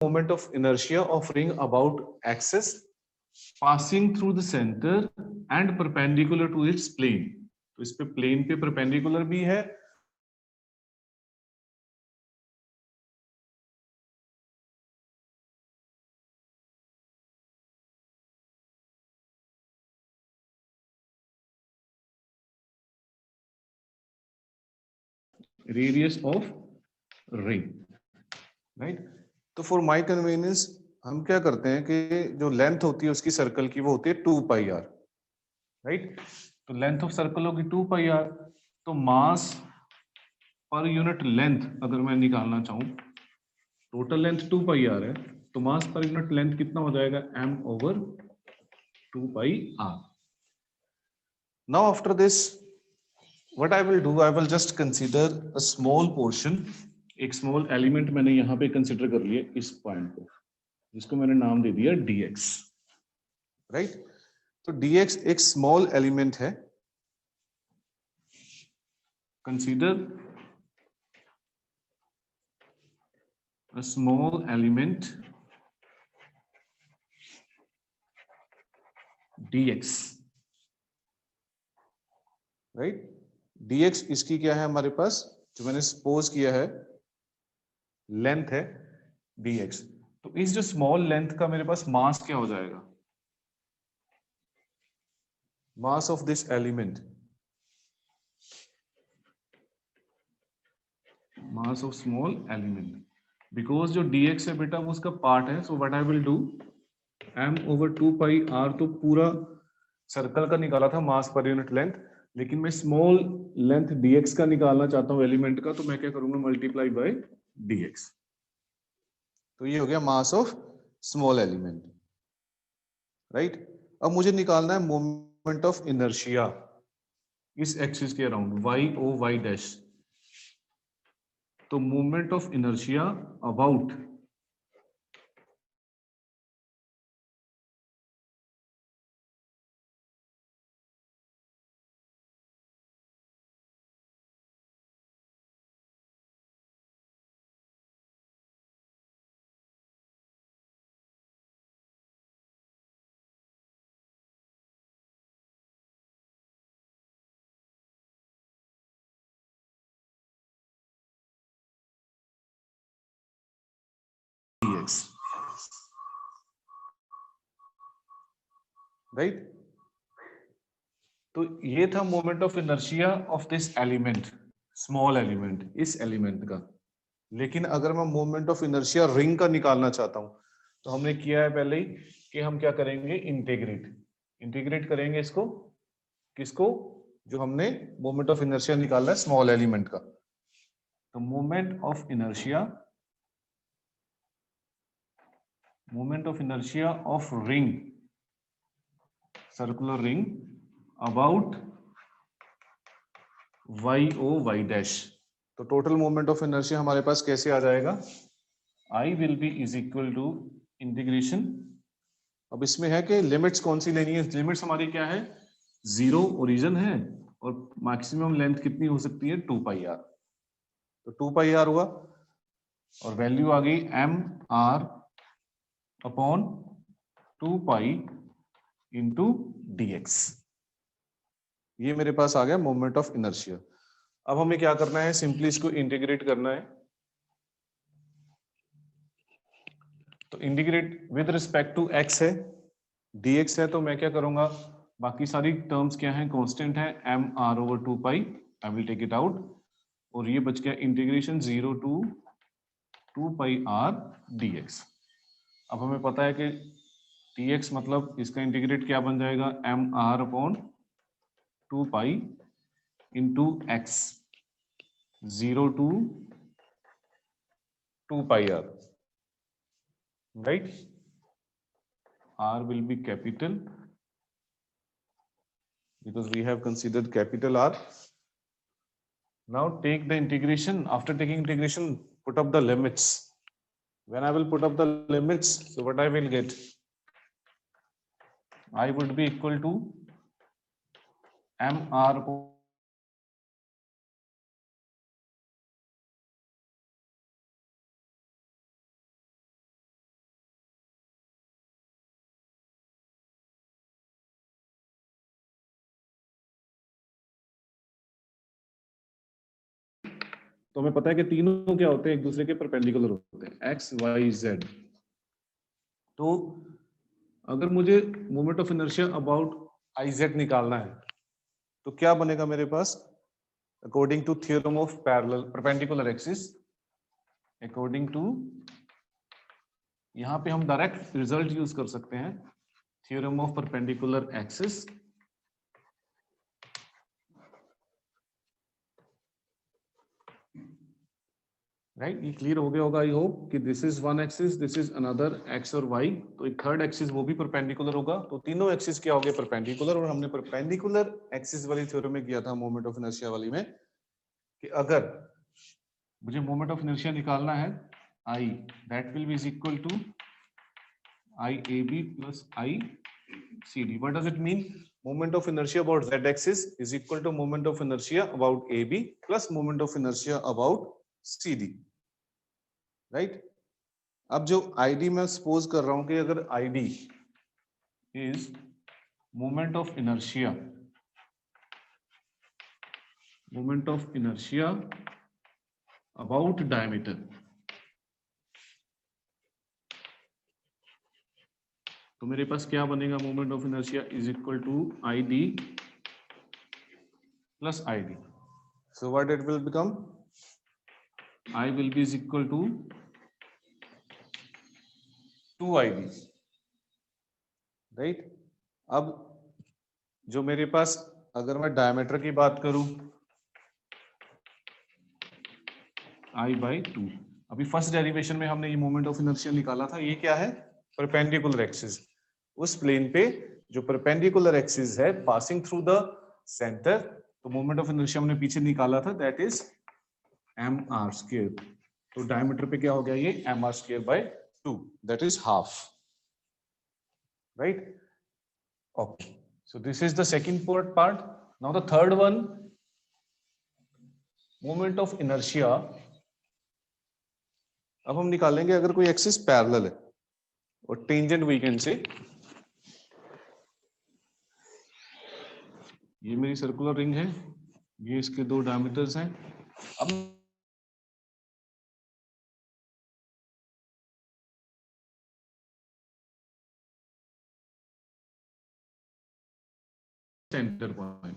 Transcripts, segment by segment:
moment of inertia of ring about axis passing through the center and perpendicular to its plane. तो इस पे plane पे perpendicular भी है रेडियस ऑफ रिंग, राइट। तो for my convenience हम क्या करते हैं कि जो लेंथ होती है उसकी सर्कल की वो होती है 2 पाई आर, राइट। तो लेंथ ऑफ सर्कल होगी 2 पाई आर, तो मास पर यूनिट लेंथ अगर मैं निकालना चाहूं, टोटल लेंथ 2 पाई आर है, तो मास पर यूनिट लेंथ कितना हो जाएगा m over 2 pi R. Now after this what I will do, I will just consider a small portion, एक small element मैंने यहाँ पे consider कर लिया इस पॉइंट को, जिसको मैंने नाम दे दिया dx, right? तो dx एक small element है, consider a small element dx, right? dx इसकी क्या है हमारे पास, जो मैंने सपोज किया है लेंथ है dx, तो इस जो स्मॉल लेंथ का मेरे पास मास क्या हो जाएगा, mass of this element, mass of small element, because जो dx है बेटा वो उसका पार्ट है, so what I will do m over 2 pi r, तो पूरा सर्कल का निकाला था मास पर यूनिट लेंथ, लेकिन मैं स्मॉल लेंथ dx का निकालना चाहता हूं एलिमेंट का, तो मैं क्या करूंगा मल्टीप्लाई बाय dx, तो ये हो गया mass of small element, right. अब मुझे निकालना है मोमेंट ऑफ इनर्शिया इस एक्सिस के around y o y dash, तो moment of inertia about dx, right. तो ये था moment of inertia of this element, small element, इस एलिमेंट का। लेकिन अगर मैं मोमेंट ऑफ इनर्शिया रिंग का निकालना चाहता हूं, तो हमने किया है पहले ही कि हम क्या करेंगे, इंटीग्रेट करेंगे इसको, किसको, जो हमने मोमेंट ऑफ इनर्शिया निकाला है स्मॉल एलिमेंट का। तो moment of inertia of ring, circular ring about y o y dash, तो टोटल मोमेंट ऑफ इनर्शिया हमारे पास कैसे आ जाएगा, I will be is equal to integration, अब इसमें है कि लिमिट्स कौन सी लेनी है, लिमिट्स हमारी क्या है, 0 ओरिजिन है और मैक्सिमम लेंथ कितनी हो सकती है 2 पाई आर, तो 2 पाई आर हुआ और वैल्यू आ गई M R upon 2 pi into dx, ये मेरे पास आ गया मोमेंट ऑफ इनर्शिया। अब हमें क्या करना है, सिंपली इसको इंटीग्रेट करना है, तो integrate with respect to x है, dx है, तो मैं क्या करूंगा, बाकी सारी टर्म्स क्या है, कांस्टेंट है, M R over 2 pi, I will take it out, और ये बच गया integration 0 to 2 pi R dx। अब हमें पता है कि dx मतलब इसका इंटीग्रेट क्या बन जाएगा, M R upon 2 pi into x, 0 to 2 pi R, right? R will be capital because we have considered capital R. Now take the integration. After taking integration, put up the limits. When I will put up the limits, so what I will get? I would be equal to MR तो हमें पता है कि तीनों क्या होते हैं, एक दूसरे के परपेंडिकुलर होते हैं, एक्स वाई जेड। तो अगर मुझे moment of inertia about I Z निकालना है तो क्या बनेगा मेरे पास, according to theorem of parallel perpendicular axis, according to, यहां पे हम डायरेक्ट रिजल्ट यूज कर सकते हैं, theorem of perpendicular axis, right. ये क्लियर हो गया होगा आई होप कि this is one axis, this is another X और वाई, तो एक थर्ड एक्सिस वो भी परपेंडिकुलर होगा, तो तीनों एक्सिस क्या हो गए परपेंडिकुलर। और हमने परपेंडिकुलर एक्सिस वाली थ्योरम में किया था मोमेंट ऑफ इनर्शिया वाली में कि अगर मुझे मोमेंट ऑफ इनर्शिया निकालना है I, that will be is equal to I A B plus I C D. What does it mean, moment of inertia about z axis is equal to moment of inertia about AB plus moment of inertia about CD, right? अब जो ID मैं suppose कर रहा हूं कि अगर ID is moment of inertia about diameter, तो मेरे पास क्या बनेगा, moment of inertia is equal to I D plus I D. So what it will become, I will be is equal to 2IB, right. अब जो मेरे पास, अगर मैं डायमीटर की बात करूं, I/2, अभी फर्स्ट डेरिवेशन में हमने ये मोमेंट ऑफ इनर्शिया निकाला था, ये क्या है, परपेंडिकुलर एक्सिस। उस प्लेन पे जो परपेंडिकुलर एक्सिस है पासिंग थ्रू द सेंटर, तो मोमेंट ऑफ इनर्शिया हमने पीछे निकाला था, दैट इज mr²। तो डायमीटर पे क्या हो गया, ये mr²/2, that is half, right. Okay, so this is the second part. Now the third one, moment of inertia। अब हम निकालेंगे अगर कोई एक्सिस पैरेलल है और टेंजेंट वी कैन से, ये मेरी सर्कुलर रिंग है, ये इसके दो डायमीटर्स हैं। अब सेंटर पॉइंट,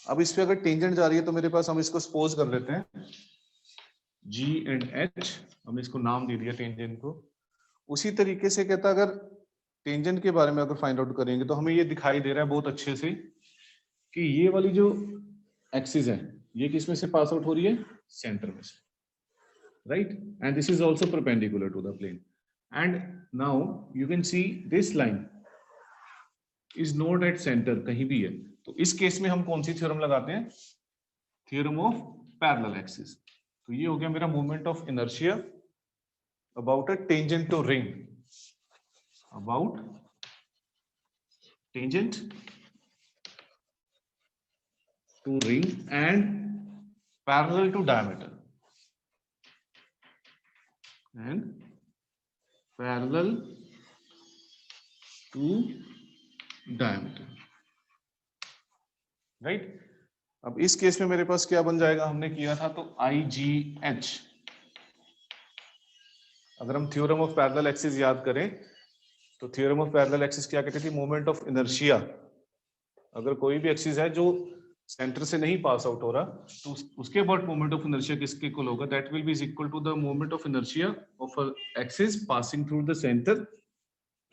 अब इस पे अगर टेंजेंट जा रही है तो मेरे पास, हम इसको सपोज कर लेते हैं G एंड H, हम इसको नाम दे दिया टेंजेंट को। उसी तरीके से कहता, अगर टेंजेंट के बारे में अगर फाइंड आउट करेंगे तो हमें ये दिखाई दे रहा है बहुत अच्छे से कि ये वाली जो एक्सिस है ये किस में से पास आउट हो रही है, सेंटर में से, right. And this is also perpendicular to the plane, and now you can see this line is not at centre, कहीं भी है। तो इस केस में हम कौन सी थ्योरम लगाते हैं, थ्योरम ऑफ पैरेलल एक्सिस। तो ये हो गया मेरा moment of inertia about a tangent to ring, about tangent to ring and parallel to diameter, and parallel to diameter, right। अब इस केस में मेरे पास क्या बन जाएगा, हमने किया था तो IGH, अगर हम थ्योरम ऑफ पैरेलल एक्सिस याद करें तो थ्योरम ऑफ पैरेलल एक्सिस क्या कहती थी, मोमेंट ऑफ इनर्शिया, अगर कोई भी एक्सिस है जो सेंटर से नहीं पास आउट हो रहा तो उसके बाद मोमेंट ऑफ इनर्शिया किसके इक्वल होगा, that will be is equal to the moment of inertia of a axis passing through the centre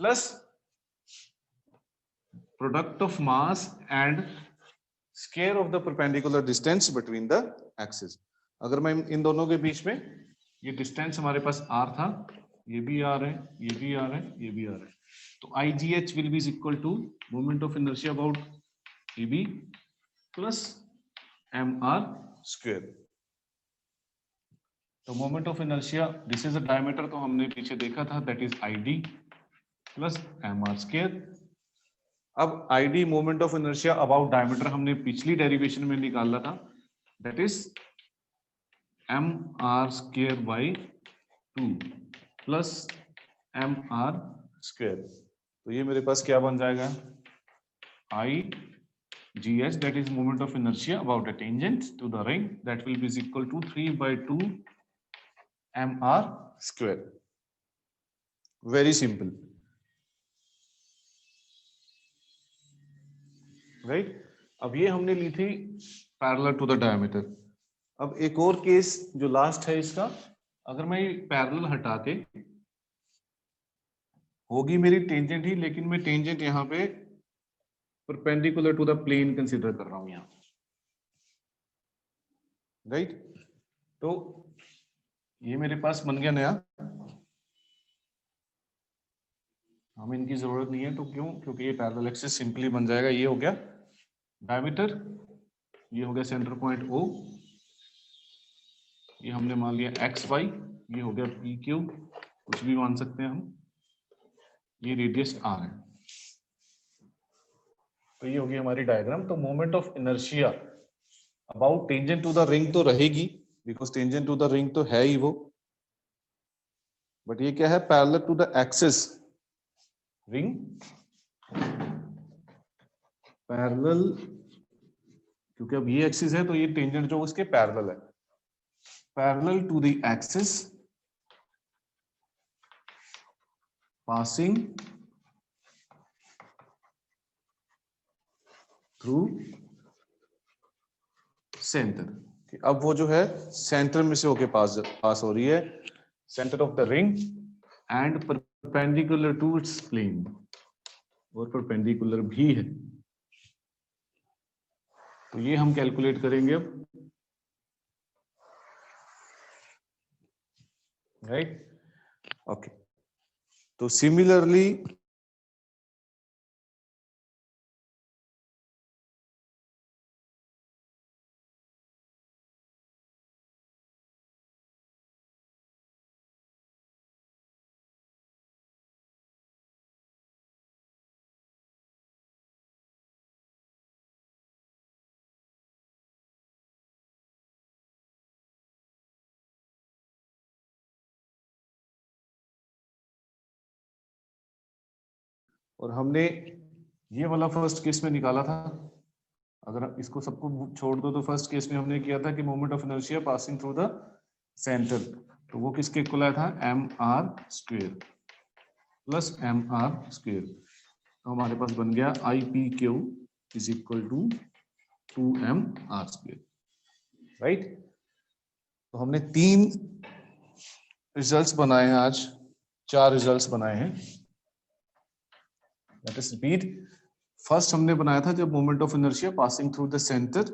plus product of mass and square of the perpendicular distance between the axis. अगर मैं इन दोनों के बीच में, ये distance हमारे पास r था, ये भी r है, ये भी r है, ये भी r है, तो IGH will be is equal to moment of inertia about AB plus mr²। तो moment of inertia, this is a diameter, तो हमने पीछे देखा था, that is ID plus mr²। अब ID moment of inertia about diameter हमने पिछली derivation में निकाला था, that is mr²/2 plus mr²। तो ये मेरे पास क्या बन जाएगा, I GH, that is moment of inertia about a tangent to the ring, that will be is equal to 3/2 mr square. Very simple, right? अब ये हमने ली थी पैरेलल टू द डायमीटर. अब एक और केस जो लास्ट है इसका, अगर मैं पैरेलल हटा के, होगी मेरी टेंजेंट ही, लेकिन मैं टेंजेंट यहाँ पे perpendicular to the plane consider कर रहा हूं यहाँ, राइट? तो ये मेरे पास बन गया नया, हमें इनकी जरूरत नहीं है. तो क्यों? क्योंकि ये पैरेलल एक्सिस सिंपली बन जाएगा. ये हो गया डायमीटर, ये हो गया सेंटर पॉइंट O, ये हमने मान लिया XY, ये हो गया PQ, कुछ भी मान सकते हैं हम, ये रेडियस R है. तो ये होगी हमारी डायग्राम. तो moment of inertia about tangent to the ring तो रहेगी, because tangent to the ring तो है ही वो, बट ये क्या है? Parallel to the axis ring, parallel, क्योंकि अब ये एक्सिस है तो ये टेंजेंट जो उसके पैरेलल है, parallel to the axis passing through centre. अब वो जो है सेंटर में से होके पास हो रही है, centre of the ring and perpendicular to its plane, और परपेंडिकुलर भी है. तो ये हम कैलकुलेट करेंगे अब, राइट? ओके. तो सिमिलरली और हमने ये वाला फर्स्ट केस में निकाला था, अगर इसको सबको छोड़ दो तो फर्स्ट केस में हमने किया था कि moment of inertia passing through the centre, तो वो किसके इक्वल आया था? mr² plus mr². तो हमारे पास बन गया IPQ is equal to 2mr², right? तो हमने 3 रिजल्ट्स बनाए हैं आज, 4 रिजल्ट्स बनाए हैं. Let us repeat. फर्स्ट हमने बनाया था जब moment of inertia passing through the centre,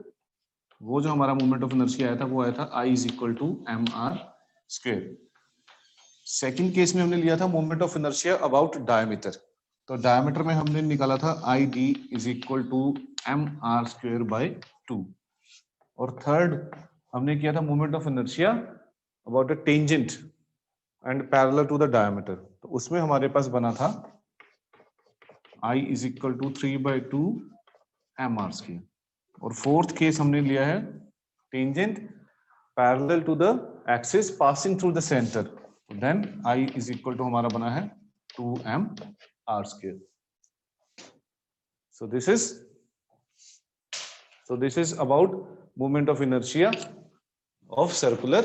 वो जो हमारा मोमेंट ऑफ इनर्शिया आया था वो आया था I is equal to mr². Second case में हमने लिया था moment of inertia about diameter, तो डायमीटर में हमने निकाला था ID is equal to mr²/2. और थर्ड हमने किया था moment of inertia about a tangent and parallel to the diameter, तो उसमें हमारे पास बना था I is equal to 3/2 mr². और फोर्थ केस हमने लिया है tangent parallel to the axis passing through the centre, then I is equal to हमारा बना है 2mr². So this is about moment of inertia of circular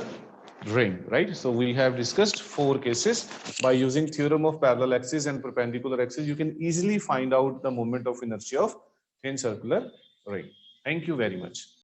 ring, right? So we have discussed 4 cases. By using theorem of parallel axis and perpendicular axis, you can easily find out the moment of inertia of thin circular ring. Thank you very much.